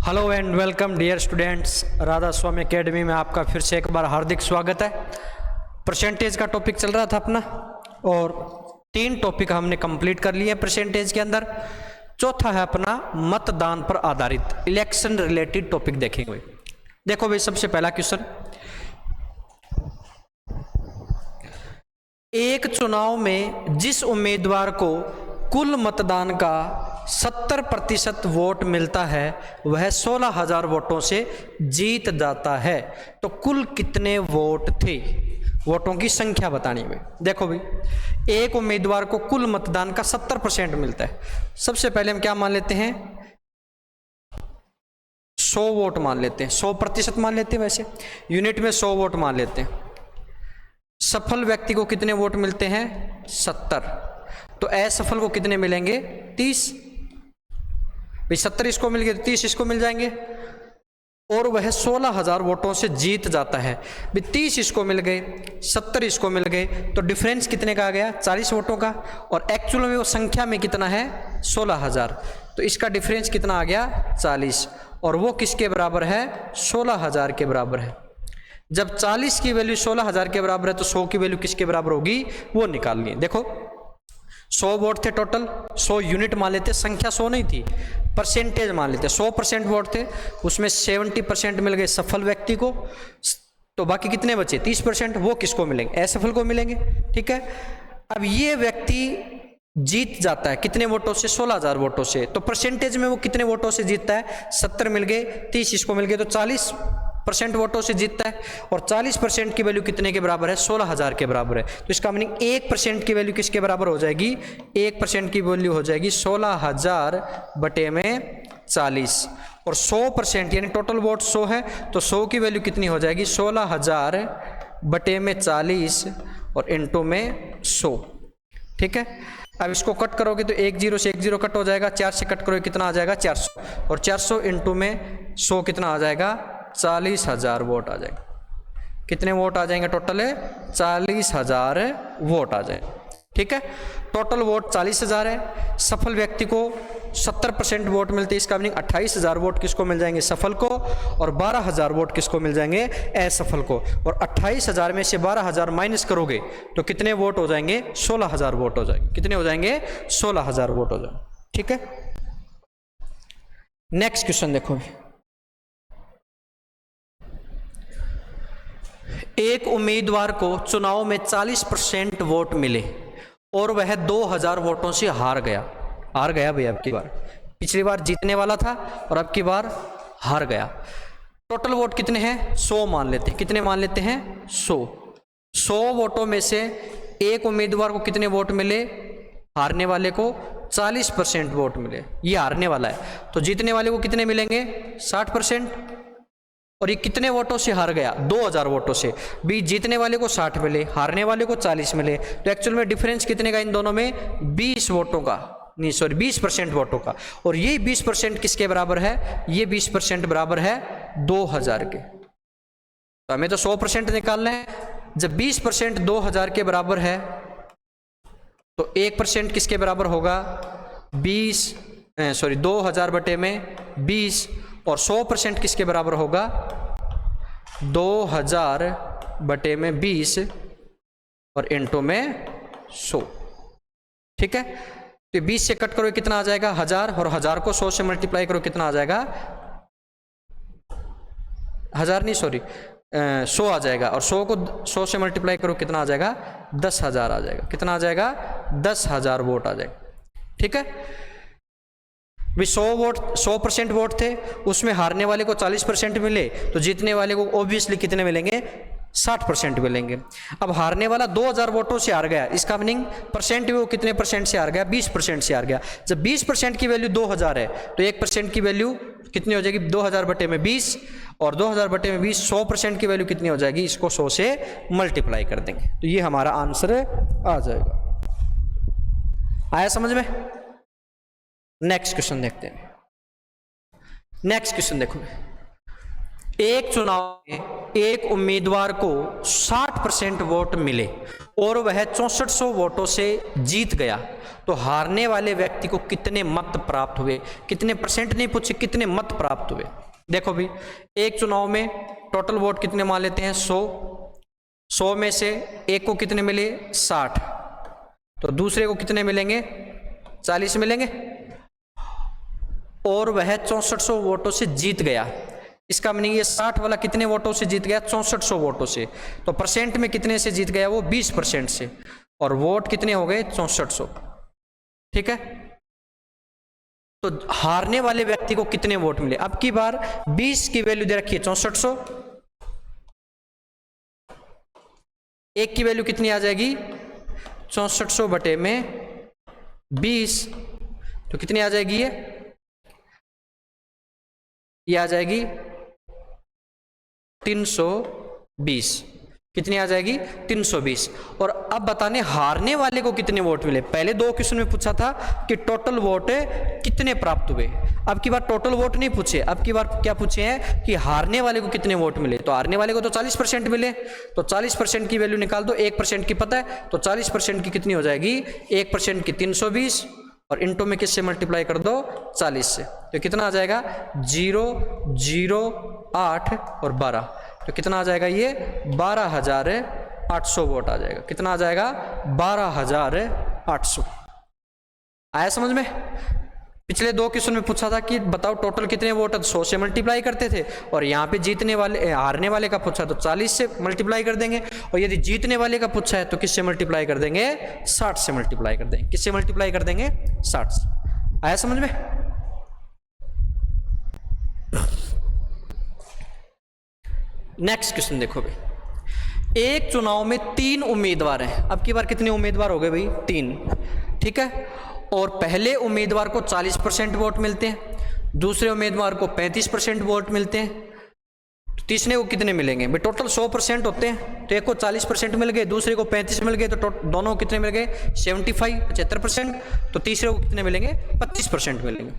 Hello and welcome dear students, Radha Swami academy में आपका फिर से एक बार हार्दिक स्वागत है। परसेंटेज का टॉपिक चल रहा था अपना और 3 टॉपिक हमने कंप्लीट कर लिए परसेंटेज के अंदर। चौथा है अपना मतदान पर आधारित इलेक्शन रिलेटेड टॉपिक देखेंगे। देखो भाई, सबसे पहला क्वेश्चन, एक चुनाव में जिस उम्मीदवार को कुल मतदान का 70% वोट मिलता है वह 16,000 वोटों से जीत जाता है। तो कुल कितने वोट थे? वोटों की संख्या बतानी है। देखो भाई, एक उम्मीदवार को कुल मतदान का 70% मिलता है। सबसे पहले हम क्या मान लेते हैं? 100 वोट मान लेते हैं, 100% मान लेते हैं, वैसे यूनिट में 100 वोट मान लेते हैं। सफल व्यक्ति को कितने वोट मिलते हैं? 70। तो असफल को कितने मिलेंगे? 30। भाई 70 इसको मिल गए तो 30 इसको मिल जाएंगे और वह 16,000 वोटों से जीत जाता है। भाई 30 इसको मिल गए, 70 इसको मिल गए, तो डिफरेंस कितने का आ गया? 40 वोटों का। और एक्चुअल में वो संख्या में कितना है? 16,000। तो इसका डिफरेंस कितना आ गया? 40। और वो किसके बराबर है? 16,000 के बराबर है। जब 40 की वैल्यू 16,000 के बराबर है तो 100 की वैल्यू किसके बराबर होगी? वो निकालनी है। देखो 100 वोट थे टोटल, 100 यूनिट मान लेते, संख्या 100 नहीं थी, परसेंटेज मान लेते। 100% वोट थे, उसमें 70% मिल गए सफल व्यक्ति को, तो बाकी कितने बचे? 30%। वो किसको मिलेंगे? असफल को मिलेंगे। ठीक है, अब ये व्यक्ति जीत जाता है कितने वोटों से? 16,000 वोटों से। तो परसेंटेज में वो कितने वोटों से जीतता है? 70 मिल गए, 30 इसको मिल गए, तो 40% वोटों से जीतता है। और 40% की वैल्यू कितने के बराबर है? 16,000 के बराबर है। तो इसका मीनिंग 1% की वैल्यू किसके बराबर हो जाएगी? 1% की वैल्यू हो जाएगी 16,000 बटे में 40। और 100% यानी टोटल वोट 100 है, तो 100 की वैल्यू कितनी हो जाएगी? 16,000 बटे में 40 और इंटू में 100। ठीक है, अब इसको कट करोगे तो 1 0 से 1 0 कट हो जाएगा, 4 से कट करोगे कितना आ जाएगा? 400। और 400 इंटू में 100 कितना आ जाएगा? 40,000 वोट आ जाएंगे। कितने वोट आ जाएंगे टोटल? 40,000 वोट आ जाए। ठीक है, टोटल वोट 40,000 है। सफल व्यक्ति को 70% वोट मिलते हैं, इसका मीनिंग 28,000 वोट किसको मिल जाएंगे? सफल को। और 12,000 वोट किसको मिल जाएंगे? असफल को। और 28,000 में से 12,000 माइनस करोगे तो कितने वोट हो जाएंगे? 16,000 वोट हो जाएंगे। कितने हो जाएंगे? 16,000 वोट हो जाएंगे। ठीक है, नेक्स्ट क्वेश्चन देखो। एक उम्मीदवार को चुनाव में 40% वोट मिले और वह 2,000 वोटों से हार गया भाई। अब की बार, पिछली बार जीतने वाला था और अब की बार हार गया। टोटल वोट कितने हैं? 100 मान लेते हैं। कितने मान लेते हैं? 100 वोटों में से एक उम्मीदवार को कितने वोट मिले? हारने वाले को 40% वोट मिले। ये हारने वाला है, तो जीतने वाले को कितने मिलेंगे? 60%। और ये कितने वोटों से हार गया? 2,000 वोटों से। भी जीतने वाले को 60 मिले, हारने वाले को 40 मिले, तो एक्चुअल में डिफरेंस कितने का इन दोनों में? 20 वोटों का, नहीं सॉरी 20% वोटों का। और ये 20% किसके बराबर है? ये 20% बराबर है 2,000 के। तो हमें तो 100% निकालना है। जब 20% 2,000 के बराबर है तो 1% किसके बराबर होगा? 2,000 बटे में 20। और 100% किसके बराबर होगा? 2,000 बटे में 20 और इंटू में 100। ठीक है, तो 20 से कट करो कितना आ जाएगा? 1000। और 1000 को 100 से मल्टीप्लाई करो कितना आ जाएगा? 1000 नहीं सॉरी 100 आ जाएगा। और 100 को 100 से मल्टीप्लाई करो कितना आ जाएगा? 10,000 आ जाएगा। कितना आ जाएगा? 10,000 वोट आ जाएगा। ठीक है, 100% वोट थे, उसमें हारने वाले को 40% मिले, तो जीतने वाले को ऑब्वियसली कितने मिलेंगे? 60% मिलेंगे। अब हारने वाला 2,000 वोटों से हार गया, इसका मीनिंग परसेंट वो कितने परसेंट से हार गया? 20% से हार गया। जब 20% की वैल्यू 2,000 है तो 1% की वैल्यू कितनी हो जाएगी? 2,000 बटे में 20। और 2,000 बटे में 20, 100% की वैल्यू कितनी हो जाएगी? इसको 100 से मल्टीप्लाई कर देंगे, तो ये हमारा आंसर आ जाएगा। आया समझ में? नेक्स्ट क्वेश्चन देखते हैं। नेक्स्ट क्वेश्चन देखो, एक चुनाव में एक उम्मीदवार को 60% वोट मिले और वह 6400 वोटों से जीत गया, तो हारने वाले व्यक्ति को कितने मत प्राप्त हुए? कितने परसेंट नहीं पूछे, कितने मत प्राप्त हुए। देखो भी, एक चुनाव में टोटल वोट कितने मान लेते हैं? 100 में से एक को कितने मिले? 60, तो दूसरे को कितने मिलेंगे? 40 मिलेंगे, और वह 6400 वोटों से जीत गया। इसका मीनिंग ये 60 वाला कितने वोटों से जीत गया? 6400 वोटों से। तो परसेंट में कितने से जीत गया? वो 20% से, और वोट कितने हो गए? 6400। ठीक है, तो हारने वाले व्यक्ति को कितने वोट मिले? अब की बार 20 की वैल्यू दे रखी है 6400, एक की वैल्यू कितनी आ जाएगी? 6400 बटे में 20, तो कितनी आ जाएगी? ये आ जाएगी 320। कितनी आ जाएगी? 320। और अब बताने हारने वाले को कितने वोट मिले। पहले दो क्वेश्चन में पूछा था कि टोटल वोट कितने प्राप्त हुए, अब की बार टोटल वोट नहीं पूछे, अब की बार क्या पूछे हैं कि हारने वाले को कितने वोट मिले। तो हारने वाले को तो 40% मिले, तो 40% की वैल्यू निकाल दो, 1% की पता है, तो 40% की कितनी हो जाएगी? 1% की 320, और इंटू में किससे मल्टीप्लाई कर दो? 40 से, तो कितना आ जाएगा? 0, 0, 8 और 12, तो कितना आ जाएगा? ये 12,800 वोट आ जाएगा। कितना आ जाएगा? 12,800। आया समझ में? पिछले दो क्वेश्चन में पूछा था कि बताओ टोटल कितने वोट है, 100 से मल्टीप्लाई करते थे, और यहाँ पे जीतने वाले हारने वाले का पूछा तो 40 से मल्टीप्लाई कर देंगे, और यदि जीतने वाले का पूछा है तो किससे मल्टीप्लाई कर देंगे? 60 से मल्टीप्लाई कर देंगे। किससे मल्टीप्लाई कर देंगे? 60 से। आया समझ में? नेक्स्ट क्वेश्चन देखो भाई, एक चुनाव में 3 उम्मीदवार हैं। अब की बार कितने उम्मीदवार हो गए भाई? 3। ठीक है, और पहले उम्मीदवार को 40% वोट मिलते हैं, दूसरे उम्मीदवार को 35% वोट मिलते हैं, तो तीसरे को कितने मिलेंगे भाई? टोटल 100% होते हैं, तो एक को 40% मिल गए, दूसरे को 35 मिल गए, तो दोनों को कितने मिल गए? 75%। तो तीसरे को कितने मिलेंगे? 25% मिलेंगे।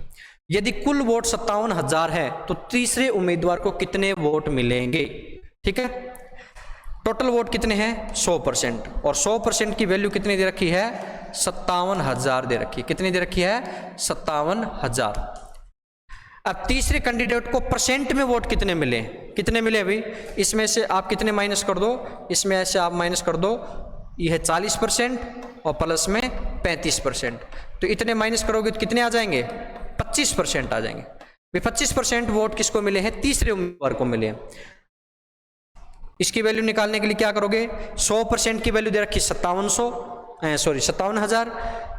यदि कुल वोट 57,000 है तो तीसरे उम्मीदवार को कितने वोट मिलेंगे? ठीक है, टोटल वोट कितने हैं? 100%, और 100% की वैल्यू कितनी दे रखी है? 57,000 दे रखी है। कितनी दे रखी है? 57,000। अब तीसरे कैंडिडेट को परसेंट में वोट कितने मिले? कितने मिले भाई? इसमें से आप कितने माइनस कर दो, इसमें से आप माइनस कर दो, यह है 40% और प्लस में 35%, तो इतने माइनस करोगे तो कितने आ जाएंगे? 25% आ जाएंगे। 25% वोट किसको मिले हैं? तीसरे उम्मीदवार को मिले हैं। इसकी वैल्यू निकालने के लिए क्या करोगे? 100% की वैल्यू दे रखी 57,000,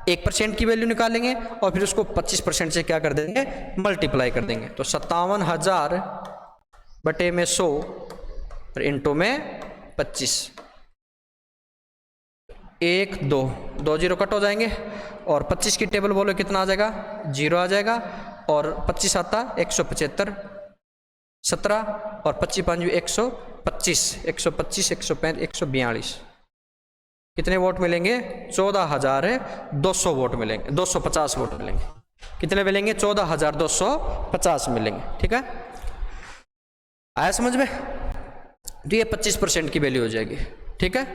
1% की वैल्यू निकालेंगे और फिर उसको 25% से क्या कर देंगे? मल्टीप्लाई कर देंगे। तो 57,000 बटे में 100 और इंटू में 25, 1, 2 0 कट हो जाएंगे, और 25 की टेबल बोलो कितना आ जाएगा? 0 आ जाएगा, और 25 आता 175, 17 और 25 5 125, 125, 135, 142, कितने वोट मिलेंगे? 14,200 वोट मिलेंगे, 250 वोट मिलेंगे। कितने मिलेंगे? 14,250 मिलेंगे। ठीक है, आया समझ में? तो ये 25% की वैल्यू हो जाएगी। ठीक है,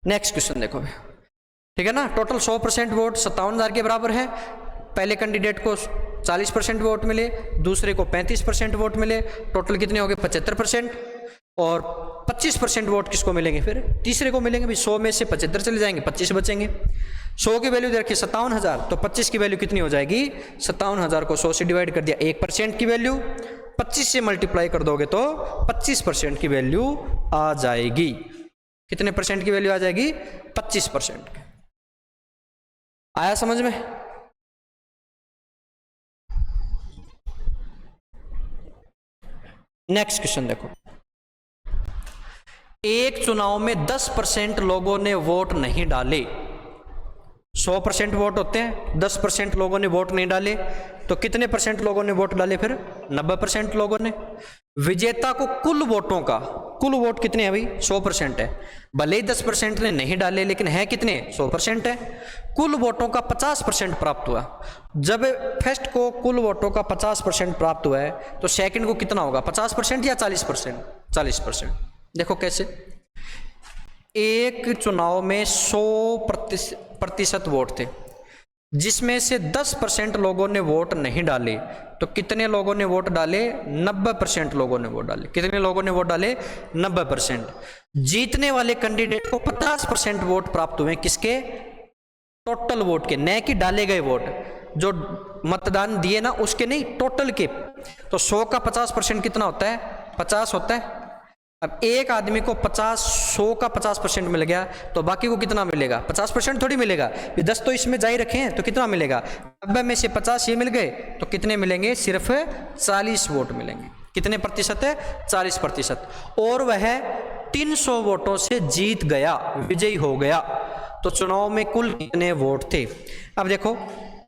नेक्स्ट क्वेश्चन देखो। ठीक है ना, टोटल 100% वोट 57,000 के बराबर है। पहले कैंडिडेट को 40% वोट मिले, दूसरे को 35% वोट मिले, टोटल कितने हो गए? 75%, और 25% वोट किसको मिलेंगे? फिर तीसरे को मिलेंगे। भाई 100 में से 75 चले जाएंगे, 25 बचेंगे। 100 की वैल्यू दे रखी 57,000, तो 25 की वैल्यू कितनी हो जाएगी? 57,000 को 100 से डिवाइड कर दिया, 1% की वैल्यू, 25 से मल्टीप्लाई कर दोगे तो 25% की वैल्यू आ जाएगी। कितने परसेंट की वैल्यू आ जाएगी? 25%। आया समझ में? नेक्स्ट क्वेश्चन देखो, एक चुनाव में 10% लोगों ने वोट नहीं डाले। 100% वोट होते हैं, 10% लोगों ने वोट नहीं डाले, तो कितने परसेंट लोगों ने वोट डाले? फिर 90% लोगों ने। विजेता को कुल वोटों का कुल वोट कितने हैं भाई? 100% है। भले ही 10% ने नहीं डाले, लेकिन है कितने? 100% है। कुल वोटों का 50% प्राप्त हुआ। जब फर्स्ट को कुल वोटों का 50% प्राप्त हुआ है तो सेकंड को कितना होगा? 50% या 40%? 40%। देखो कैसे, एक चुनाव में 100% वोट थे, जिसमें से 10% लोगों ने वोट नहीं डाले, तो कितने लोगों ने वोट डाले? 90% लोगों ने वोट डाले। कितने लोगों ने वोट डाले? 90%। जीतने वाले कैंडिडेट को 50% वोट प्राप्त हुए। किसके? टोटल वोट के, न कि डाले गए वोट, जो मतदान दिए ना उसके नहीं, टोटल के। तो 100 का 50% कितना होता है? 50 होता है। अब एक आदमी को 100 का 50% मिल गया, तो बाकी को कितना मिलेगा? 50% थोड़ी मिलेगा, ये 10 तो इसमें जारी रखे हैं, तो कितना मिलेगा? 90 में से 50 ये मिल गए, तो कितने मिलेंगे? सिर्फ 40 वोट मिलेंगे। कितने प्रतिशत है? 40%। और वह 300 वोटों से जीत गया, विजयी हो गया। तो चुनाव में कुल कितने वोट थे? अब देखो,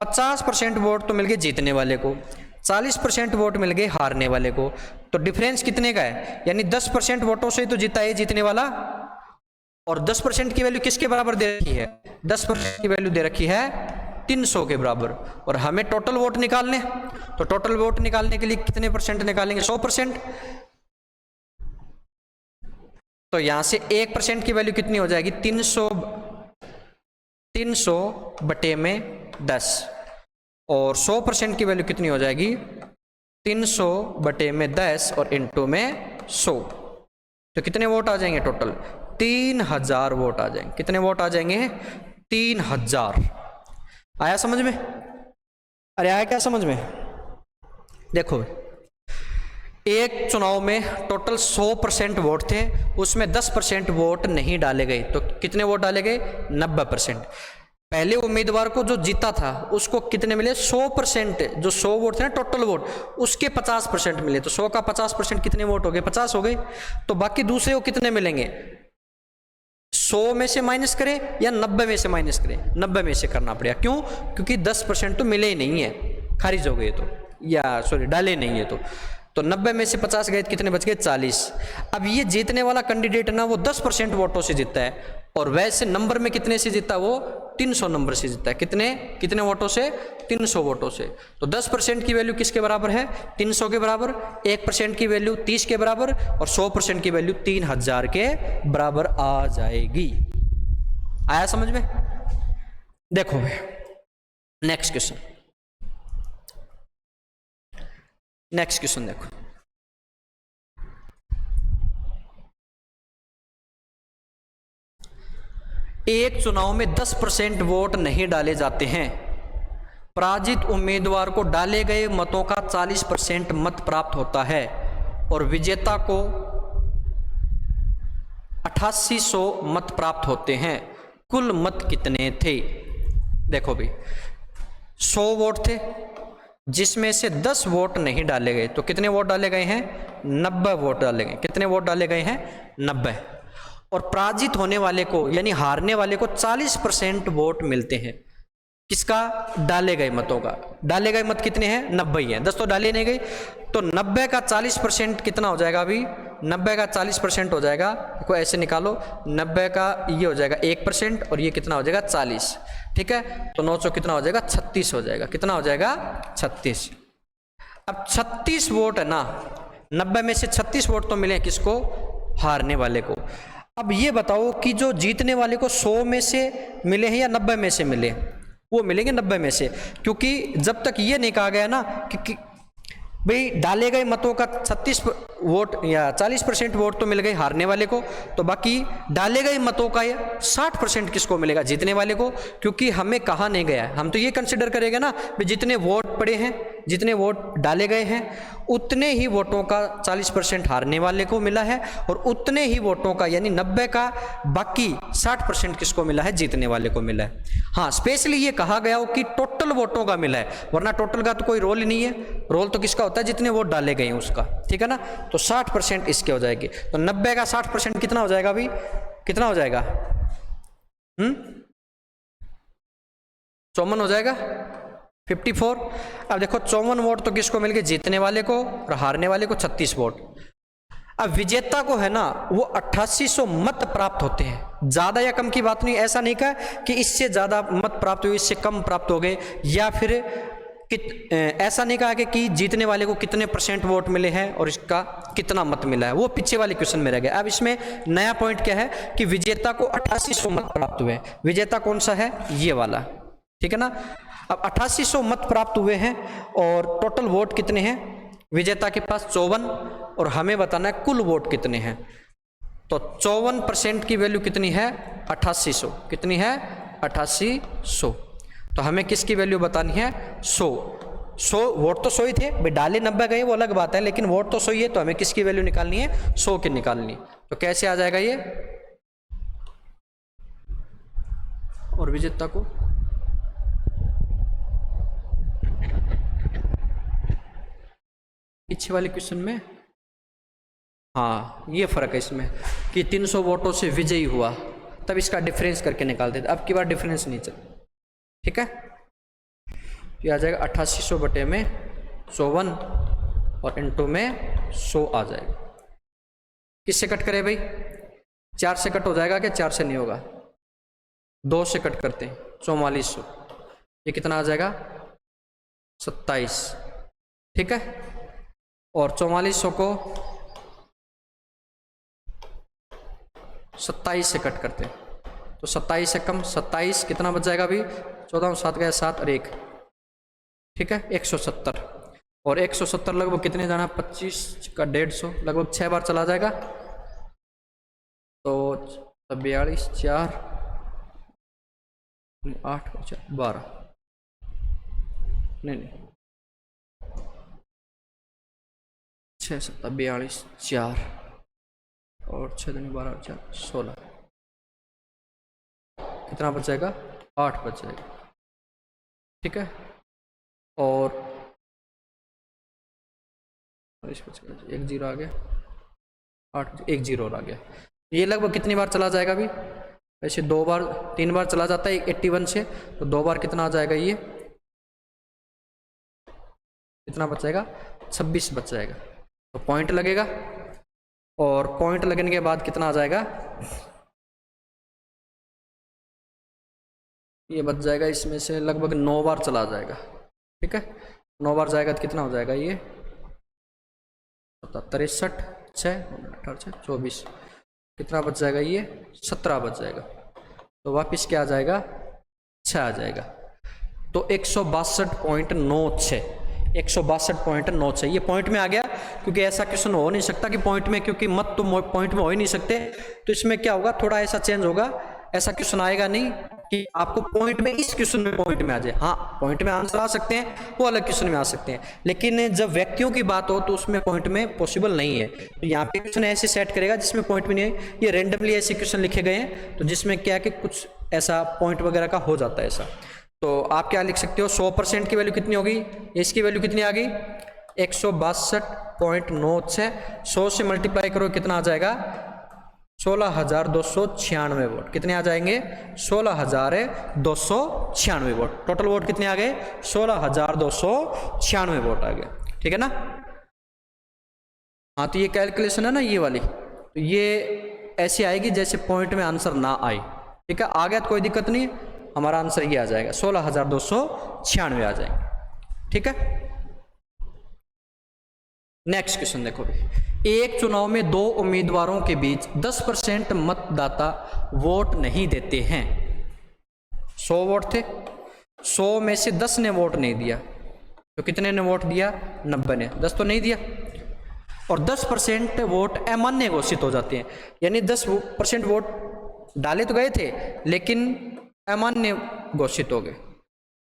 50% वोट तो मिल गए जीतने वाले को, 40% वोट मिल गए हारने वाले को। तो डिफरेंस कितने का है? यानी 10% वोटों से तो जीता है जीतने वाला, और 10% की वैल्यू किसके बराबर दे रखी है? 10% की वैल्यू दे रखी है 300 के बराबर। और हमें टोटल वोट निकालने, तो टोटल वोट निकालने के लिए कितने परसेंट निकालेंगे? 100%। तो यहां से 1% की वैल्यू कितनी हो जाएगी? 300 बटे में 10, और 100% की वैल्यू कितनी हो जाएगी? 300 बटे में 10 और इंटू में 100। तो कितने वोट आ जाएंगे टोटल? 3000 वोट आ जाएंगे। कितने वोट आ जाएंगे? 3000। आया समझ में? अरे आया क्या समझ में? देखो, एक चुनाव में टोटल 100% वोट थे, उसमें 10% वोट नहीं डाले गए, तो कितने वोट डाले गए? 90%। पहले उम्मीदवार को जो जीता था उसको कितने मिले? 100%। जो 100 वोट थे ना टोटल वोट, उसके 50% मिले। तो 100 का 50% कितने वोट हो गए? 50 हो गए। तो बाकी दूसरे को कितने मिलेंगे? 100 में से माइनस करें या 90 में से माइनस करें? 90 में से करना पड़ेगा। क्यों? क्योंकि 10% तो मिले ही नहीं है, खारिज हो गए, तो या सॉरी डाले नहीं है। तो 90 में से 50 गए, कितने बच गए? 40। अब ये जीतने वाला कैंडिडेट ना, वो 10% वोटों से जीतता है, और वैसे नंबर में कितने से जीता? वो 300 नंबर से जीता है। कितने वोटों से? 300 वोटों से। तो 10% की वैल्यू किसके बराबर है? 300 के बराबर। 1% की वैल्यू 30 के बराबर, और 100% की वैल्यू 3000 के बराबर आ जाएगी। आया समझ में? देखो नेक्स्ट क्वेश्चन, देखो। एक चुनाव में 10% वोट नहीं डाले जाते हैं। पराजित उम्मीदवार को डाले गए मतों का 40% मत प्राप्त होता है, और विजेता को 8800 मत प्राप्त होते हैं। कुल मत कितने थे? देखो भाई, 100 वोट थे, जिसमें से 10 वोट नहीं डाले गए, तो कितने वोट डाले गए हैं? 90 वोट डाले गए। कितने वोट डाले गए हैं? 90। और पराजित होने वाले को यानी हारने वाले को 40% वोट मिलते हैं। किसका? डाले गए मतों का। डाले गए मत कितने हैं? 90 हैं। 10 तो डाले नहीं गए, तो 90 का 40% कितना हो जाएगा? अभी 90 का 40% हो जाएगा, देखो ऐसे निकालो, 90 का ये हो जाएगा 1%, और ये कितना हो जाएगा? 40। ठीक है, तो 900 कितना हो जाएगा? 36 हो जाएगा। कितना हो जाएगा? 36। अब 36 वोट है ना, 90 में से 36 वोट तो मिले किसको? हारने वाले को। अब ये बताओ कि जो जीतने वाले को 100 में से मिले हैं या 90 में से मिले? वो मिलेंगे 90 में से, क्योंकि जब तक ये नहीं कहा गया ना कि भाई डाले गए मतों का 36 वोट या 40% वोट तो मिल गए हारने वाले को, तो बाकी डाले गए मतों का 60% किसको मिलेगा? जीतने वाले को। क्योंकि हमें कहा नहीं गया, हम तो ये कंसिडर करेंगे ना कि जितने वोट पड़े हैं, जितने वोट डाले गए हैं, उतने ही वोटों का 40% हारने वाले को मिला है, और उतने ही वोटों का यानी 90 का बाकी 60% किसको मिला है? जीतने वाले को मिला है। हाँ, स्पेशली ये कहा गया हो कि टोटल वोटों का मिला है, वरना टोटल का तो कोई रोल ही नहीं है। रोल तो किसका होता है? जितने वोट डाले गए हैं उसका। ठीक है ना? तो 60% इसके हो जाएगी। तो 90 का 60% कितना हो जाएगा? अभी कितना हो जाएगा? 54 हो जाएगा, 54। अब देखो 54 वोट तो किसको मिल गए? जीतने वाले को, और हारने वाले को 36 वोट। अब विजेता को है ना वो 8800 मत प्राप्त होते हैं, ज्यादा या कम की बात नहीं, ऐसा नहीं कहा कि इससे ज्यादा मत प्राप्त हुए इससे कम प्राप्त हो गए, या फिर ऐसा नहीं कहा कि जीतने वाले को कितने % वोट मिले हैं और इसका कितना मत मिला है, वो पीछे वाले क्वेश्चन में रह गया। अब इसमें नया पॉइंट क्या है कि विजेता को 8800 मत प्राप्त हुए। विजेता कौन सा है, ये वाला, ठीक है ना। अब 8800 मत प्राप्त हुए हैं और टोटल वोट कितने हैं, विजेता के पास 54, और हमें बताना है कुल वोट कितने हैं। तो 54% की वैल्यू कितनी है, 8800, कितनी है 8800। तो हमें किसकी वैल्यू बतानी है, 100 वोट तो 100 ही थे भाई, डाले 90 गए वो अलग बात है, लेकिन वोट तो 100 ही है, तो हमें किसकी वैल्यू निकालनी है, 100 की निकालनी है। तो कैसे आ जाएगा ये, और विजेता को पीछे वाले क्वेश्चन में, हाँ ये फर्क है इसमें कि 300 वोटों से विजयी हुआ, तब इसका डिफरेंस करके निकाल देते, अब की बार डिफरेंस नहीं चल, ठीक है। ये आ जाएगा 8800 बटे में 54 और इनटू में 100 आ जाएगा। किससे कट करे भाई, 4 से कट हो जाएगा क्या, 4 से नहीं होगा, 2 से कट करते हैं, 4400, ये कितना आ जाएगा 27, ठीक है। और 4400 को 27 से कट करते हैं, तो 27 से कम 27 कितना बच जाएगा अभी, 14 7 गया 7 और 1, ठीक है 170। और 170 लगभग कितने जाना, 25 का 150, लगभग 6 बार चला जाएगा, तो 42 4 8 12 नहीं 6 7 42 4 और 6 दूनी 12 4 16, कितना बच जाएगा, 8 बच जाएगा, ठीक है। और इस बच 1 0 आ गया, 8 1 0 और आ गया। ये लगभग कितनी बार चला जाएगा अभी, ऐसे 2 बार 3 बार चला जाता है 81 से, तो 2 बार कितना आ जाएगा, ये कितना बच जाएगा, 26 बच जाएगा। तो पॉइंट लगेगा, और पॉइंट लगने के बाद कितना आ जाएगा, ये बच जाएगा इसमें से लगभग 9 बार चला जाएगा, ठीक है। 9 बार जाएगा तो कितना हो जाएगा, ये 63 6 18 24, कितना बच जाएगा, ये 17 बच जाएगा। तो वापिस क्या आ जाएगा, 6 आ जाएगा। तो 162.96 162.96 ये पॉइंट में आ गया, क्योंकि ऐसा क्वेश्चन हो नहीं सकता कि पॉइंट में, क्योंकि मत तो पॉइंट में हो ही नहीं सकते, तो इसमें क्या होगा, थोड़ा ऐसा चेंज होगा, ऐसा क्वेश्चन आएगा नहीं कि आपको पॉइंट में इस क्वेश्चन में पॉइंट में आ जाए। हाँ पॉइंट में आंसर आ सकते हैं, वो अलग क्वेश्चन में आ सकते हैं, लेकिन जब व्यक्तियों की बात हो तो उसमें पॉइंट में पॉसिबल नहीं है। तो यहाँ पे क्वेश्चन ऐसे सेट करेगा जिसमें पॉइंट भी नहीं है, ये रेंडमली ऐसे क्वेश्चन लिखे गए हैं, तो जिसमें क्या है कि कुछ ऐसा पॉइंट वगैरह का हो जाता है ऐसा। तो आप क्या लिख सकते हो, 100% की वैल्यू कितनी होगी, इसकी वैल्यू कितनी आ गई, 162.96, 100 से मल्टीप्लाई करो कितना आ जाएगा, 16,296 वोट। कितने आ जाएंगे, 16,296 वोट। टोटल वोट कितने आ गए, 16,296 वोट आ गए, ठीक है ना। हाँ तो ये कैलकुलेशन है ना ये वाली, तो ये ऐसी आएगी जैसे पॉइंट में आंसर ना आए, ठीक है। आ गया तो कोई दिक्कत नहीं, हमारा आंसर ये आ जाएगा, 16,296 आ जाएंगे, ठीक है। नेक्स्ट क्वेश्चन देखो भाई, एक चुनाव में 2 उम्मीदवारों के बीच 10% मतदाता वोट नहीं देते हैं। 100 वोट थे, 100 में से 10 ने वोट नहीं दिया, तो कितने ने वोट दिया, 90 ने, 10 तो नहीं दिया। और 10% वोट अमान्य घोषित हो जाते हैं, यानी 10% वोट डाले तो गए थे लेकिन अमान्य घोषित हो गए,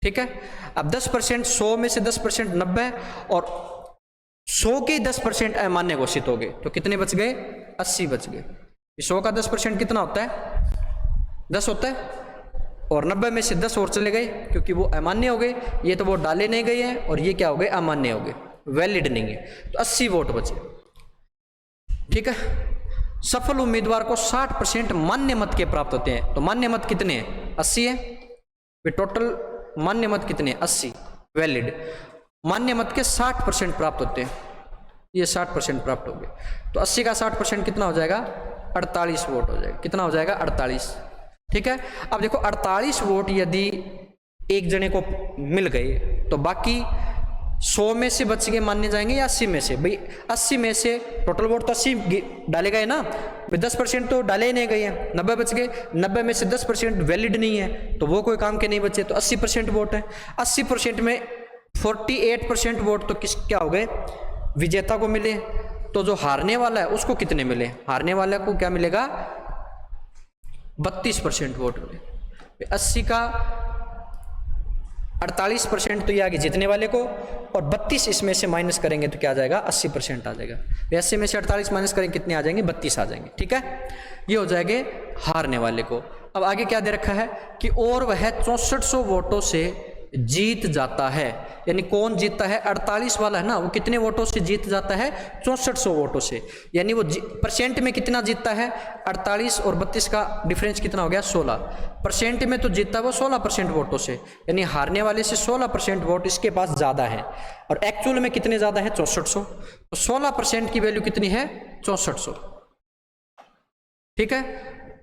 ठीक है। अब 10%, 100 में से 10% 90, और 100 के 10% अमान्य घोषित हो गए, तो कितने बच गए, 80 बच गए। 100 का 10% कितना होता है, 10 होता है, और 90 में से 10 और चले गए क्योंकि वो अमान्य हो गए, ये तो वोट डाले नहीं गए हैं, और ये क्या हो गए, अमान्य हो गए, वैलिड नहीं है, तो 80 वोट बचे, ठीक है। सफल उम्मीदवार को 60% मान्य मत के प्राप्त होते हैं, तो मान्य मत कितने हैं, 80 है, टोटल मान्य मत कितने, 80 वैलिड। मान्य मत के 60% प्राप्त होते हैं, ये 60% प्राप्त हो गए। तो 80 का 60% कितना हो जाएगा? 48 वोट हो जाएगा। कितना हो जाएगा? 48। ठीक है, अब देखो 48 वोट यदि एक जने को मिल गए तो बाकी 100 में से बच के माने जाएंगे या 80 में से? भाई 80 में से टोटल वोट तो 80 डाले गए ना, भाई 10% तो डाले ही नहीं गए हैं, 90 बच गए। 90 में से 10% वैलिड नहीं है तो वो कोई काम के नहीं बचे, तो 80% वोट है। 80% में 48% वोट तो किस क्या हो गए? विजेता को मिले। तो जो हारने वाला है उसको कितने मिले? हारने वाले को क्या मिलेगा? 32% वोट मिले। 80 का 48% तो ये आगे जीतने वाले को, और 32 इसमें से माइनस करेंगे तो क्या आ जाएगा? 80% आ जाएगा। 80 में से 48 माइनस करेंगे कितने आ जाएंगे? 32 आ जाएंगे। ठीक है, ये हो जाएंगे हारने वाले को। अब आगे क्या दे रखा है कि और वह 6400 वोटों से जीत जाता है। यानी कौन जीतता है? 48 वाला है ना, वो कितने वोटों से जीत जाता है? 6400 वोटों से। यानी वो परसेंट में कितना जीतता है? 48 और 32 का डिफरेंस कितना हो गया? 16। परसेंट में तो जीतता है वो 16% वोटों से, यानी हारने वाले से 16% वोट इसके पास ज़्यादा है। और एक्चुअल में कितने ज़्यादा है? 6400। तो 16% की वैल्यू कितनी है? 6400। ठीक है,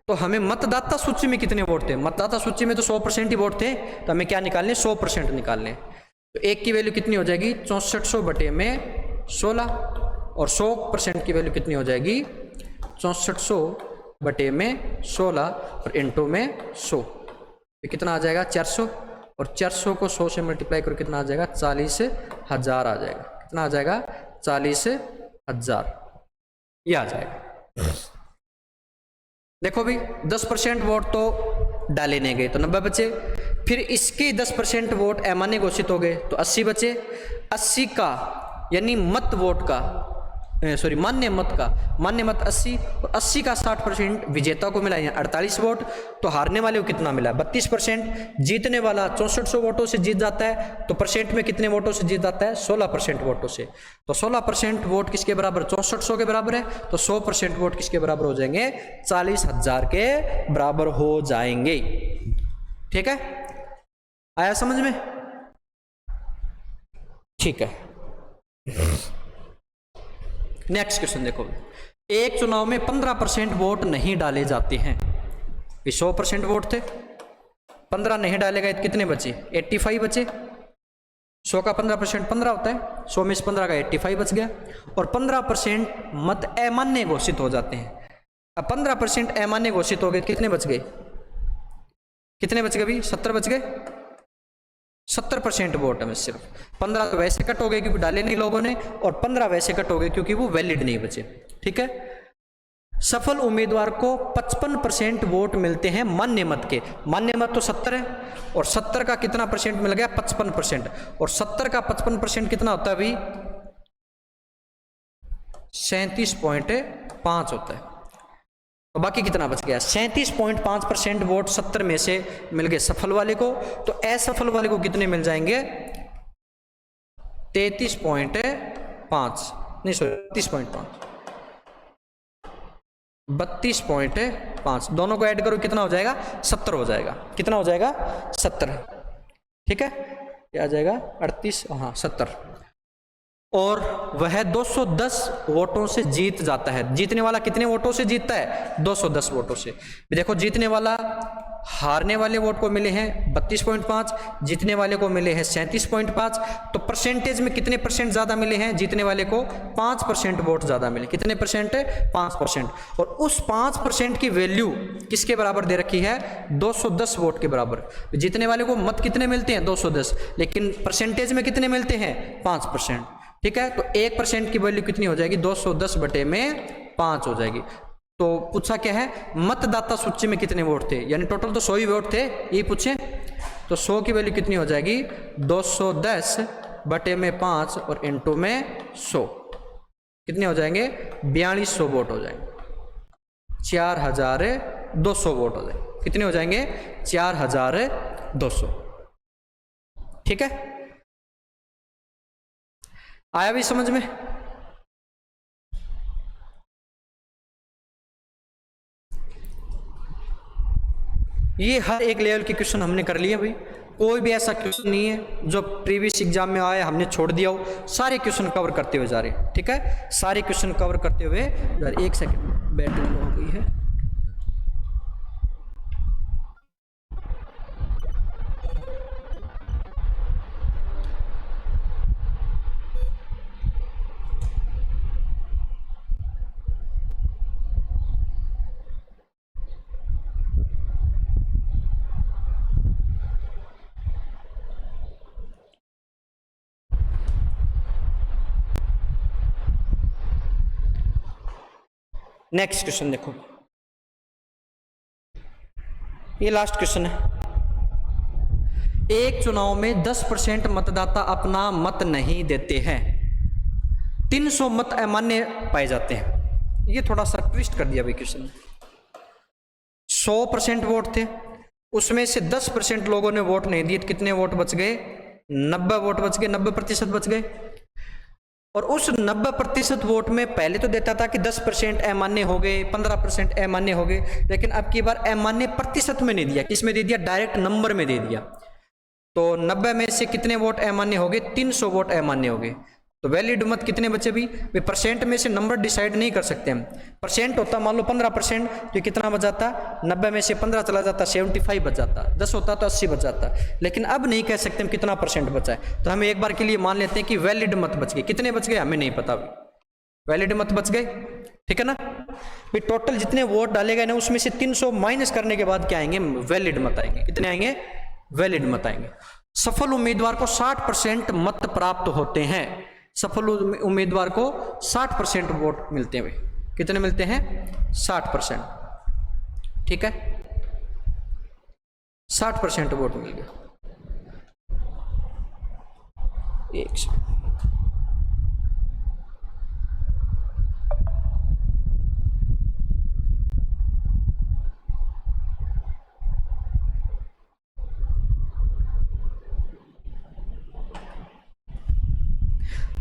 तो हमें मतदाता सूची में कितने वोट थे? मतदाता सूची में तो 100% ही वोट थे, तो हमें क्या निकालने? 100% निकालने। तो एक की वैल्यू कितनी हो जाएगी? 6400 बटे में 16, और 100% की वैल्यू कितनी हो जाएगी? 6400 बटे में 16 और इंटू में 100, तो कितना आ जाएगा? 400। और 400 को 100 से मल्टीप्लाई करो कितना आ जाएगा? 40,000 आ जाएगा। कितना आ जाएगा? 40,000 ये आ जाएगा। देखो भी 10% वोट तो डाले नहीं गए तो 90 बचे, फिर इसके 10% वोट अमान्य घोषित हो गए तो 80 बचे। 80 का यानी मत वोट का मान्य मत का, मान्य मत 80, और 80 का 60% विजेता को मिला, 48 वोट। तो हारने वाले को कितना मिला? 32%। जीतने वाला 6400 वोटों से जीत जाता है, तो परसेंट में कितने वोटों से जीत जाता है? 16% वोटों से। तो 16% वोट किसके बराबर? 6400 के बराबर है। तो 100% वोट किसके बराबर हो जाएंगे? 40,000 के बराबर हो जाएंगे। ठीक है, आया समझ में? ठीक है, नेक्स्ट क्वेश्चन देखो। एक चुनाव में 15% वोट नहीं डाले जाते हैं। 100% वोट थे, 15 नहीं डाले गए, कितने बचे? 85 बचे। 100 का 15% 15 होता है, 100 में से 15 का 85 बच गया। और 15% मत अमान्य घोषित हो जाते हैं। अब 15% अमान्य घोषित हो गए, कितने बच गए? कितने बच गए भाई? 70 बच गए। 70% वोट है में सिर्फ 15 तो वैसे कट हो गए क्योंकि डाले नहीं लोगों ने, और 15 वैसे कट हो गए क्योंकि वो वैलिड नहीं बचे। ठीक है, सफल उम्मीदवार को 55% वोट मिलते हैं मान्य मत के। मान्य मत तो 70 है, और 70 का कितना परसेंट मिल गया? 55%। और 70 का 55% कितना होता है भाई? 37.5 होता है। तो बाकी कितना बच गया? 37.5% वोट 70 में से मिल गए सफल वाले को। तो असफल वाले को कितने मिल जाएंगे? 33.5 नहीं, सॉरी 32.5 दोनों को ऐड करो कितना हो जाएगा? 70 हो जाएगा। कितना हो जाएगा? 70। ठीक है, क्या आ जाएगा? 38, हाँ 70। और वह 210 वोटों से जीत जाता है। जीतने वाला कितने वोटों से जीतता है? 210 वोटों से। देखो जीतने वाला, हारने वाले वोट को मिले हैं 32.5, जीतने वाले को मिले हैं 37.5। तो परसेंटेज में कितने परसेंट ज्यादा मिले हैं? जीतने वाले को 5% वोट ज्यादा मिले। कितने परसेंट है? 5%। और उस 5% की वैल्यू किसके बराबर दे रखी है? 210 वोट के बराबर। जीतने वाले को मत कितने मिलते हैं? 210, लेकिन परसेंटेज में कितने मिलते हैं? 5%। ठीक है, तो 1% की वैल्यू कितनी हो जाएगी? 210 बटे में 5 हो जाएगी। तो पूछा क्या है? मतदाता सूची में कितने वोट थे, यानी टोटल तो 100 ही वोट थे, ये पूछे। तो 100 की वैल्यू कितनी हो जाएगी? 210 बटे में 5 और इंटू में 100, कितने हो जाएंगे? 4200 वोट हो जाएंगे। 4200 वोट हो जाएंगे। कितने हो जाएंगे? 4200। ठीक है, आया भी समझ में? ये हर एक लेवल के क्वेश्चन हमने कर लिए भाई। कोई भी ऐसा क्वेश्चन नहीं है जो प्रीवियस एग्जाम में आया हमने छोड़ दिया हो, सारे क्वेश्चन कवर करते हुए जा रहे हैं। ठीक है, सारे क्वेश्चन कवर करते हुए जा रहे। एक सेकंड, बैटरी लो हो गई है। नेक्स्ट क्वेश्चन देखो, ये लास्ट क्वेश्चन है। एक चुनाव में 10% मतदाता अपना मत नहीं देते हैं, 300 मत अमान्य पाए जाते हैं। ये थोड़ा सा ट्विस्ट कर दिया भाई क्वेश्चन। 100% वोट थे, उसमें से 10% लोगों ने वोट नहीं दिए, कितने वोट बच गए? 90 वोट बच गए, 90% बच गए। और उस 90% वोट में पहले तो देता था कि 10% अमान्य हो गए, 15% अमान्य हो गए, लेकिन अब की बार अमान्य प्रतिशत में नहीं दिया, किसमें दे दिया? डायरेक्ट नंबर में दे दिया। तो 90 में से कितने वोट अमान्य हो गए? 300 वोट अमान्य हो गए। तो वैलिड मत कितने बचे भी? परसेंट में से नंबर डिसाइड नहीं कर सकते हम। परसेंट होता मान लो 15%, तो कितना बच जाता? 90 में से 15 चला जाता, 75 बच जाता। 10 होता तो 80 बच जाता। लेकिन अब नहीं कह सकते हम कितना परसेंट बचा है, तो हम एक बार के लिए मान लेते हैं कि वैलिड मत बच गए। कितने बच गए हमें नहीं पता, वैलिड मत बच गए। ठीक है ना भाई, टोटल जितने वोट डाले गए ना उसमें से 300 माइनस करने के बाद क्या आएंगे? वैलिड मत आएंगे। कितने आएंगे? वैलिड मत आएंगे। सफल उम्मीदवार को 60% मत प्राप्त होते हैं। सफल उम्मीदवार को 60% वोट मिलते हैं। कितने मिलते हैं? 60%। ठीक है, 60% वोट मिल गए। एक सेकंड,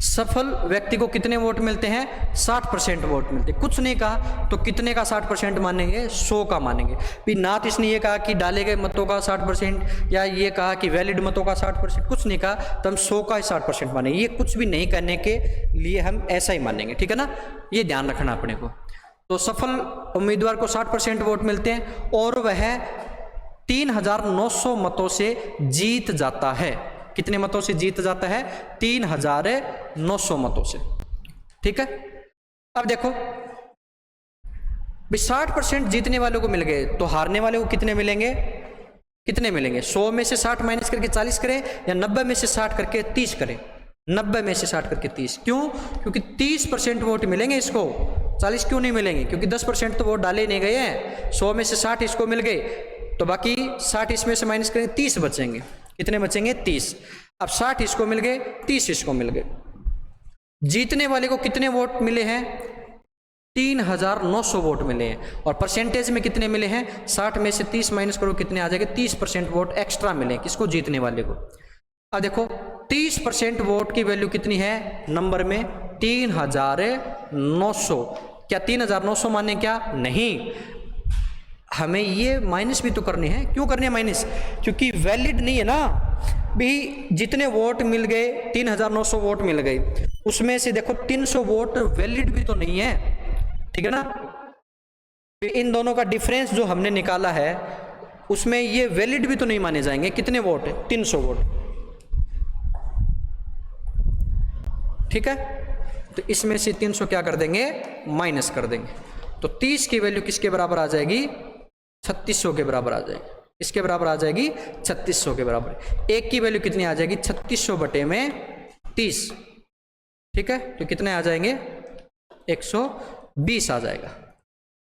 सफल व्यक्ति को कितने वोट मिलते हैं? 60% वोट मिलते हैं। कुछ नहीं कहा तो कितने का 60% मानेंगे? 100 का मानेंगे। भी ना तो इसने ये कहा कि डाले गए मतों का 60% या ये कहा कि वैलिड मतों का 60%, कुछ नहीं कहा, तो हम 100 का ही 60% मानेंगे। ये कुछ भी नहीं करने के लिए हम ऐसा ही मानेंगे। ठीक है ना, ये ध्यान रखना अपने को। तो सफल उम्मीदवार को 60% वोट मिलते हैं और वह 3900 मतों से जीत जाता है। कितने मतों से जीत जाता है? 3900 मतों से। ठीक है, अब देखो 60% जीतने वालों को मिल गए, तो हारने वाले को कितने मिलेंगे? कितने मिलेंगे? 100 में से 60 माइनस करके 40 करें या 90 में से 60 करके 30 करें? 90 में से 60 करके 30। क्यों? क्योंकि 30% वोट मिलेंगे इसको, 40 क्यों नहीं मिलेंगे? क्योंकि 10% तो वोट डाले नहीं गए हैं। 100 में से 60 इसको मिल गए, तो बाकी 60 इसमें से माइनस करेंगे, 30 बचेंगे। कितने बचेंगे? 30। अब 60 इसको मिल गए, 30 इसको मिल गए। जीतने वाले को कितने वोट मिले हैं? 3900 वोट मिले हैं। और परसेंटेज में कितने मिले हैं? 60 में से 30 माइनस करो, कितने आ जाएंगे? 30% वोट एक्स्ट्रा मिले। किसको? जीतने वाले को। अब देखो 30% वोट की वैल्यू कितनी है नंबर में? 3900। क्या 3900 माने? क्या नहीं, हमें ये माइनस भी तो करनी है। क्यों करनी है माइनस? क्योंकि वैलिड नहीं है ना भी। जितने वोट मिल गए 3900 वोट मिल गए, उसमें से देखो 300 वोट वैलिड भी तो नहीं है। ठीक है ना, इन दोनों का डिफरेंस जो हमने निकाला है उसमें ये वैलिड भी तो नहीं माने जाएंगे। कितने वोट है? 300 वोट। ठीक है, तो इसमें से 300 क्या कर देंगे? माइनस कर देंगे। तो 30 की वैल्यू किसके बराबर आ जाएगी? 3600 के बराबर आ जाएगी। इसके बराबर आ जाएगी 3600 के बराबर। एक की वैल्यू कितनी आ जाएगी? 3600 बटे में 30। ठीक है, तो कितने आ जाएंगे? 120 आ जाएगा।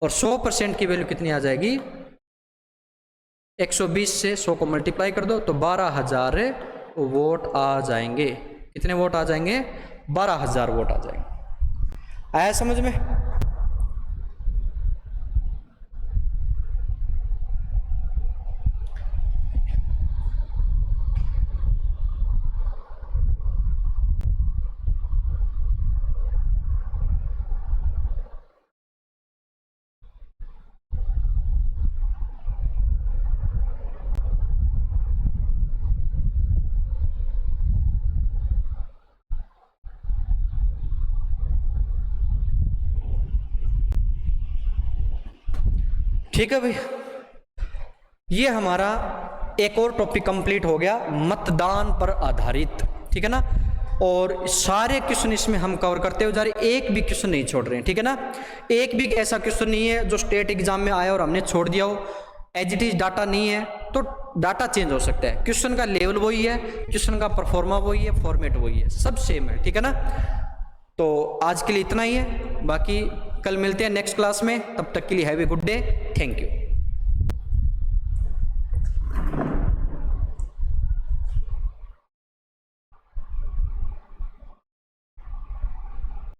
और 100% की वैल्यू कितनी आ जाएगी? 120 से 100 को मल्टीप्लाई कर दो तो 12000 वोट आ जाएंगे। कितने वोट आ जाएंगे? 12000 वोट आ जाएंगे। आया समझ में? ठीक है भाई, ये हमारा एक और टॉपिक कंप्लीट हो गया मतदान पर आधारित, ठीक है ना। और सारे क्वेश्चन इसमें हम कवर करते हुए जा रहे, एक भी क्वेश्चन नहीं छोड़ रहे हैं, ठीक है ना। एक भी ऐसा क्वेश्चन नहीं है जो स्टेट एग्जाम में आया और हमने छोड़ दिया हो। एज इट इज डाटा नहीं है तो डाटा चेंज हो सकता है, क्वेश्चन का लेवल वही है, क्वेश्चन का परफॉर्मा वही है, फॉर्मेट वही है, सब सेम है, ठीक है ना। तो आज के लिए इतना ही है, बाकी कल मिलते हैं नेक्स्ट क्लास में, तब तक के लिए have a good day, thank you.